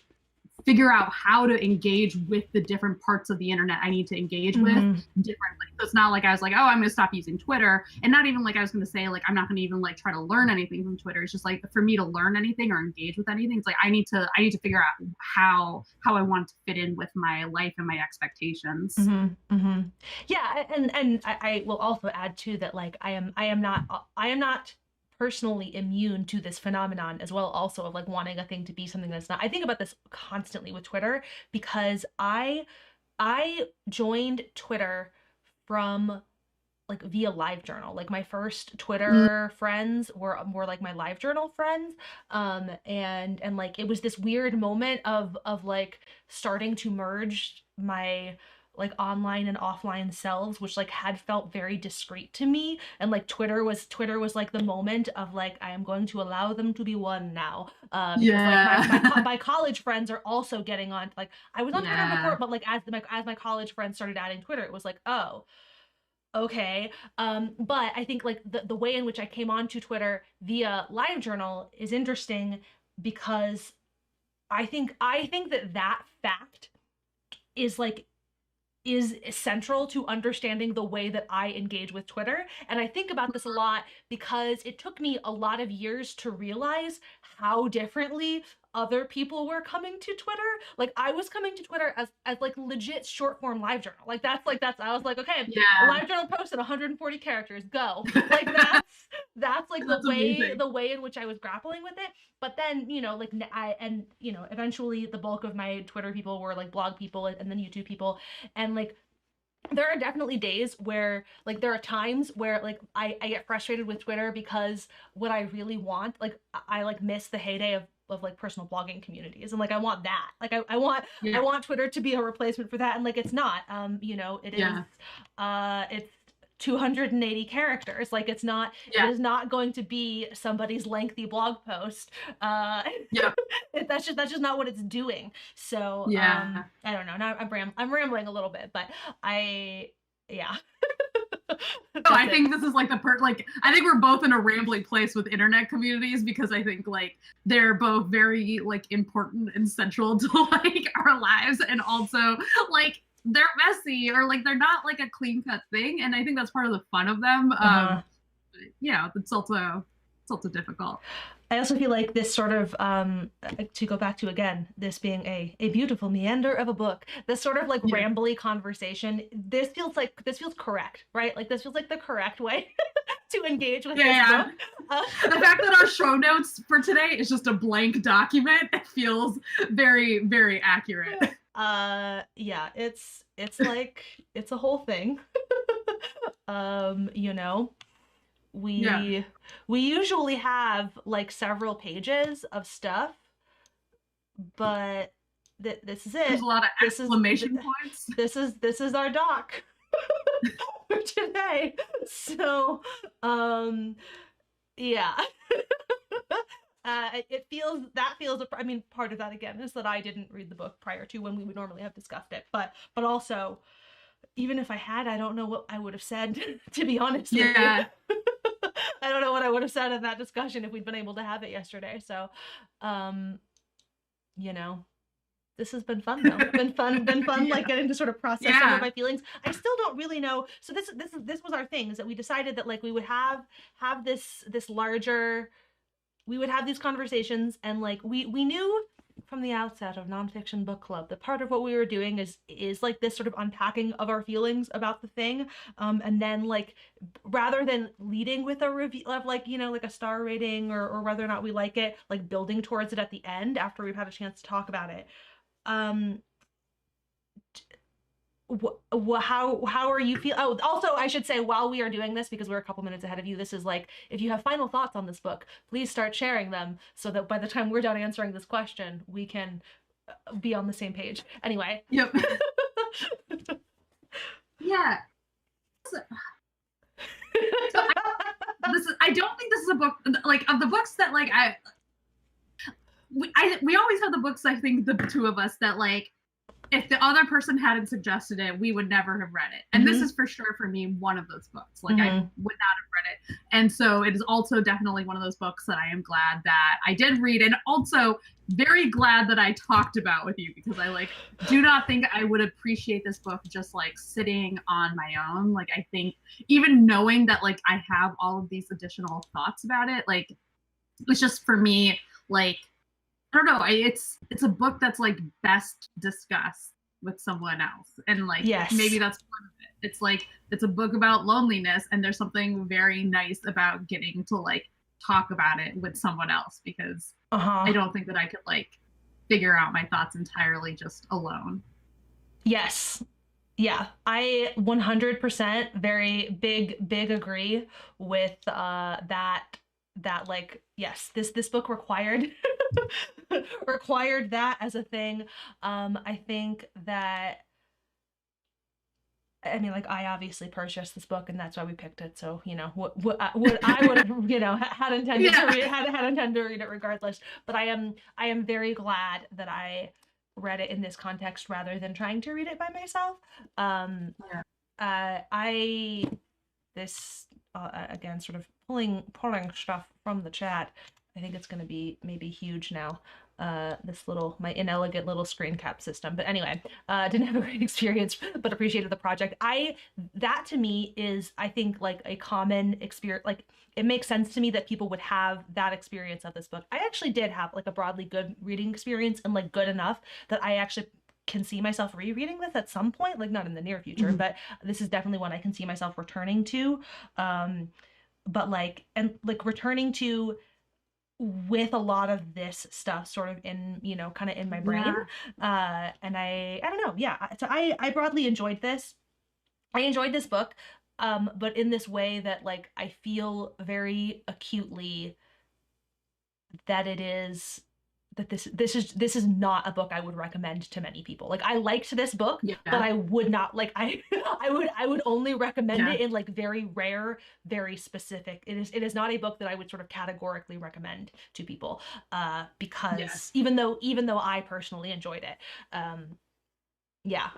figure out how to engage with the different parts of the internet I need to engage with Mm-hmm. differently. So it's not like I was like, oh, I'm going to stop using Twitter. And not even like I was going to say, like, I'm not going to even like try to learn anything from Twitter. It's just like for me to learn anything or engage with anything, it's like I need to figure out how I want to fit in with my life and my expectations. Mm-hmm. Mm-hmm. Yeah, and I will also add too that like I am not personally immune to this phenomenon as well, also of like wanting a thing to be something that's not. I think about this constantly with Twitter because I joined Twitter from like via LiveJournal. Like my first Mm, Twitter friends were like my LiveJournal friends. And like it was this weird moment of like starting to merge my like online and offline selves, which like had felt very discreet to me. And like Twitter was like the moment of like I am going to allow them to be one now. Because like yeah. my college friends are also getting on. Like I was on Twitter before, Yeah. but like as my college friends started adding Twitter, it was like, oh, okay. But I think like the way in which I came onto Twitter via LiveJournal is interesting because I think that that fact is like is central to understanding the way that I engage with Twitter. And I think about this a lot because it took me a lot of years to realize how differently other people were coming to Twitter. Like I was coming to Twitter as like legit short form live journal. Like that's I was like, okay, a Yeah. live journal post at 140 characters, go. Like that's like That's amazing. the way in which I was grappling with it. But then, like eventually the bulk of my Twitter people were like blog people and then YouTube people, and like there are definitely days where like there are times where like I get frustrated with Twitter because what I really want, like I like miss the heyday of like personal blogging communities, and like I want that, like I Yeah. want Twitter to be a replacement for that, and like it's not. It is Yeah. it's 280 characters. Like it Yeah. is not going to be somebody's lengthy blog post. uh Yeah. that's just not what it's doing. So Yeah. I don't know, now I'm rambling a little bit, but I yeah. No, That's I it. think this is like like I think we're both in a rambling place with internet communities because I think like they're both very like important and central to like our lives, and also like they're messy or like they're not like a clean cut thing, and I think that's part of the fun of them. Uh-huh. It's also difficult. I also feel like this sort of to go back to again, this being a beautiful meander of a book, this sort of like Yeah. rambly conversation, this feels correct, right? Like this feels like the correct way to engage with this Yeah. book. Uh, The fact that our show notes for today is just a blank document feels very, very accurate. yeah, it's like it's a whole thing. um, you know, Yeah. we we usually have like several pages of stuff, but this is There's it. a lot of This is exclamation points. this is our doc for today. So, yeah. It feels that feels. I mean, part of that again is that I didn't read the book prior to when we would normally have discussed it, but also, even if I had, I don't know what I would have said. To be honest with you, Yeah. I don't know what I would have said in that discussion if we'd been able to have it yesterday. So, um, you know, this has been fun though. Been fun Yeah. like getting to sort of process some of Yeah. my feelings. I still don't really know. So this was our thing, is that we decided that like we would have this larger, we would have these conversations, and like we knew from the outset of Nonfiction Book Club that part of what we were doing is like this sort of unpacking of our feelings about the thing, and then like rather than leading with a review of like like a star rating, or whether or not we like it, like building towards it at the end after we've had a chance to talk about it. um how are you feel? Oh, also I should say, while we are doing this, because we're a couple minutes ahead of you, this is like, if you have final thoughts on this book, please start sharing them so that by the time we're done answering this question, we can be on the same page. Anyway. Yep. Yeah. So I don't think this is a book like of the books that like we always have the books, I think the two of us, that like if the other person hadn't suggested it, we would never have read it. And this is for sure for me one of those books. Like I would not have read it. And so it is also definitely one of those books that I am glad that I did read, and also very glad that I talked about with you, because I like do not think I would appreciate this book just like sitting on my own. Like I think even knowing that like I have all of these additional thoughts about it, like it's just for me like I don't know. It's a book that's like best discussed with someone else, and like Yes. maybe that's part of it. It's like it's a book about loneliness, and there's something very nice about getting to like talk about it with someone else, because I don't think that I could like figure out my thoughts entirely just alone. Yes. Yeah, I 100% very big agree with that like, yes, this book required required that as a thing. I think that, I mean, like, I obviously purchased this book, and that's why we picked it. So, what I would have, had intended to read, had intended to read it regardless. But I am very glad that I read it in this context rather than trying to read it by myself. I this again, sort of pulling stuff from the chat. I think it's going to be maybe huge now. This little, my inelegant little screen cap system. But anyway, didn't have a great experience, but appreciated the project. That to me is, I think, like a common experience. Like, it makes sense to me that people would have that experience of this book. I actually did have like a broadly good reading experience, and like good enough that I actually can see myself rereading this at some point, like not in the near future, but this is definitely one I can see myself returning to. But like, and like returning to with a lot of this stuff sort of in, you know, kind of in my brain. And I don't know. Yeah. So I broadly enjoyed this. I enjoyed this book. But in this way that like, I feel very acutely that it is, that this is not a book I would recommend to many people. Like, I liked this book, but I would not, like, I would only recommend it in like very rare, very specific. It is not a book that I would sort of categorically recommend to people, because even though I personally enjoyed it, I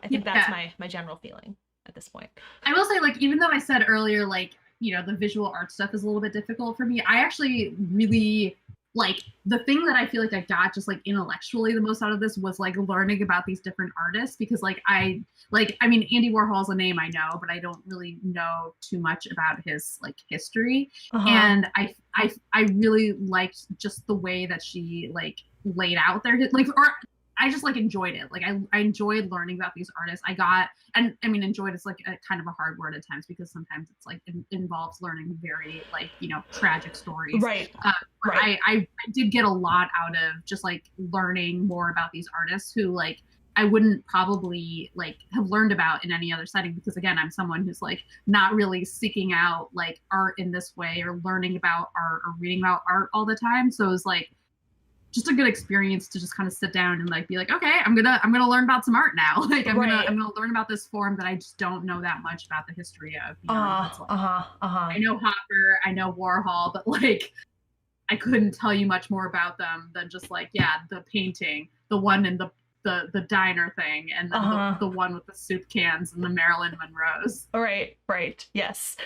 think that's my general feeling at this point. I will say, like, even though I said earlier, like, you know, the visual art stuff is a little bit difficult for me, I actually really, like, the thing that I feel like I got just like intellectually the most out of this was like learning about these different artists, because like I mean, Andy Warhol's a name I know, but I don't really know too much about his like history. And I really liked just the way that she like laid out their, like, or I just like enjoyed it. Like I enjoyed learning about these artists. I got, and I mean, enjoyed is like a kind of a hard word at times, because sometimes it's like it involves learning very like, you know, tragic stories. Right. I did get a lot out of just like learning more about these artists who like I wouldn't probably like have learned about in any other setting, because again, I'm someone who's like not really seeking out like art in this way or learning about art or reading about art all the time. So it was like just a good experience to just kind of sit down and like be like, okay, I'm gonna learn about some art now. Like I'm gonna learn about this form that I just don't know that much about the history of. You know, I know Hopper, I know Warhol, but like I couldn't tell you much more about them than just like, the painting, the one in the diner thing, and then the one with the soup cans and the Marilyn Monroes. Right. Yes.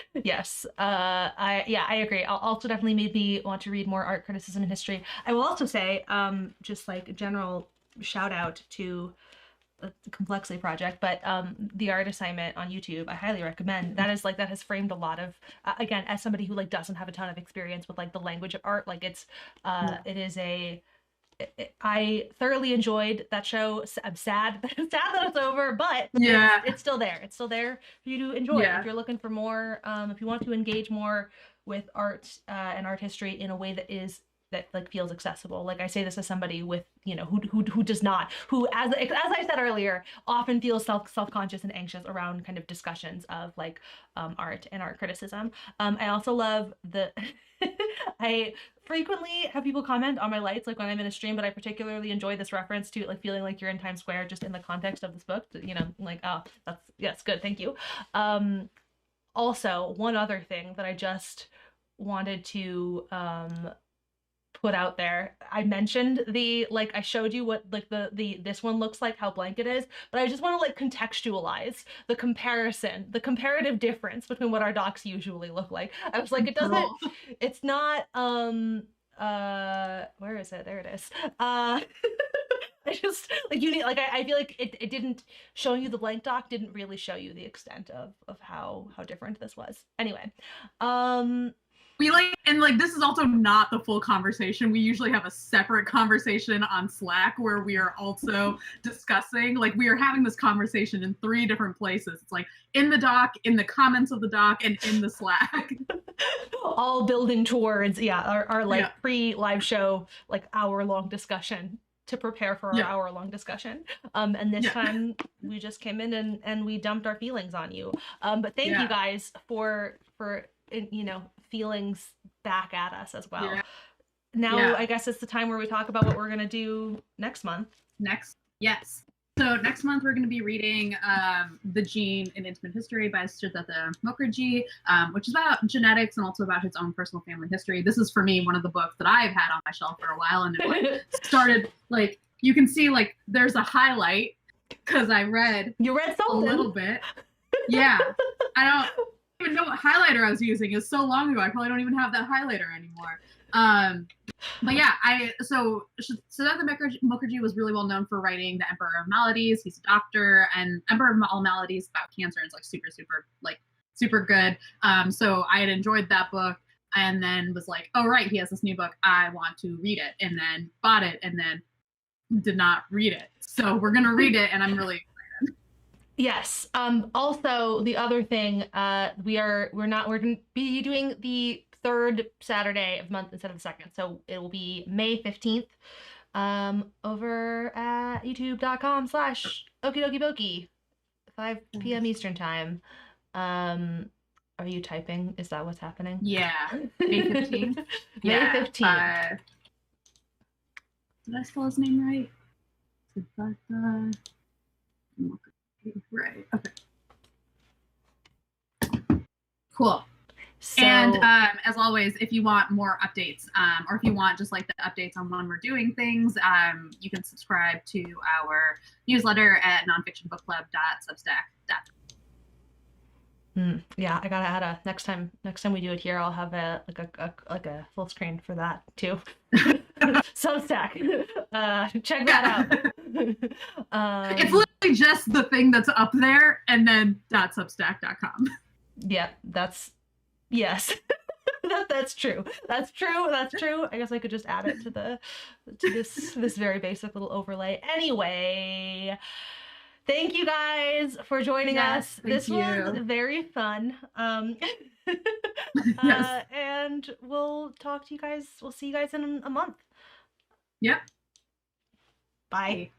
I agree. I'll also definitely maybe want to read more art criticism and history. I will also say, just like a general shout out to the Complexly project, but the art assignment on YouTube, I highly recommend. That has framed a lot of, again, as somebody who like doesn't have a ton of experience with like the language of art, like it is a, I thoroughly enjoyed that show. I'm sad that it's over, but it's still there. It's still there for you to enjoy. If you're looking for more, if you want to engage more with art and art history in a way that like feels accessible. Like I say this as somebody with, you know, who does not, who as I said earlier, often feels self-conscious and anxious around kind of discussions of like art and art criticism. I also love I frequently have people comment on my lights like when I'm in a stream, but I particularly enjoy this reference to like feeling like you're in Times Square just in the context of this book. You know, like, oh, that's good, thank you. Also, one other thing that I just wanted to put out there. I mentioned I showed you what like this one looks like, how blank it is, but I just want to like contextualize the comparative difference between what our docs usually look like. I was like, it's not, where is it? There it is. I just like I feel like it didn't, showing you the blank doc didn't really show you the extent of how different this was. Anyway, we like, and like this is also not the full conversation. We usually have a separate conversation on Slack where we are also discussing, like we are having this conversation in 3 different places. It's like in the doc, in the comments of the doc, and in the Slack. All building towards our like pre-live show like hour-long discussion to prepare for our hour-long discussion. And this time we just came in and we dumped our feelings on you. But thank you guys for you know, feelings back at us as well. Now I guess it's the time where we talk about what we're gonna do next month. So next month we're going to be reading The Gene in Intimate History by Siddhartha Mukherjee, which is about genetics and also about his own personal family history. This is for me one of the books that I've had on my shelf for a while, and it like started, like you can see like there's a highlight because I read something a little bit. even know what highlighter I was using. It's so long ago. I probably don't even have that highlighter anymore. But yeah, so Siddhartha Mukherjee was really well known for writing The Emperor of Maladies. He's a doctor, and Emperor of All Maladies about cancer is like super good. So I had enjoyed that book, and then was like, oh right, he has this new book. I want to read it, and then bought it, and then did not read it. So we're gonna read it, and I'm really excited. Yes. Also, the other thing, we're gonna be doing the third Saturday of the month instead of the second. So it will be May 15th, over at youtube.com/okidokibokey, 5 p.m. Eastern time. Are you typing? Is that what's happening? Yeah. May 15th. May 15th. Did I spell his name right? Siddhartha. Right. Okay. Cool. So, and as always, if you want more updates, or if you want just like the updates on when we're doing things, you can subscribe to our newsletter at nonfictionbookclub.substack.com. Yeah, I gotta add next time we do it here, I'll have a full screen for that too. Substack. Check that out. It's literally just the thing that's up there, and then .substack.com. Yeah, yes. That's true. That's true. I guess I could just add it to this very basic little overlay. Anyway, thank you guys for joining us. This was very fun. Yes. And we'll talk to you guys. We'll see you guys in a month. Yep. Bye.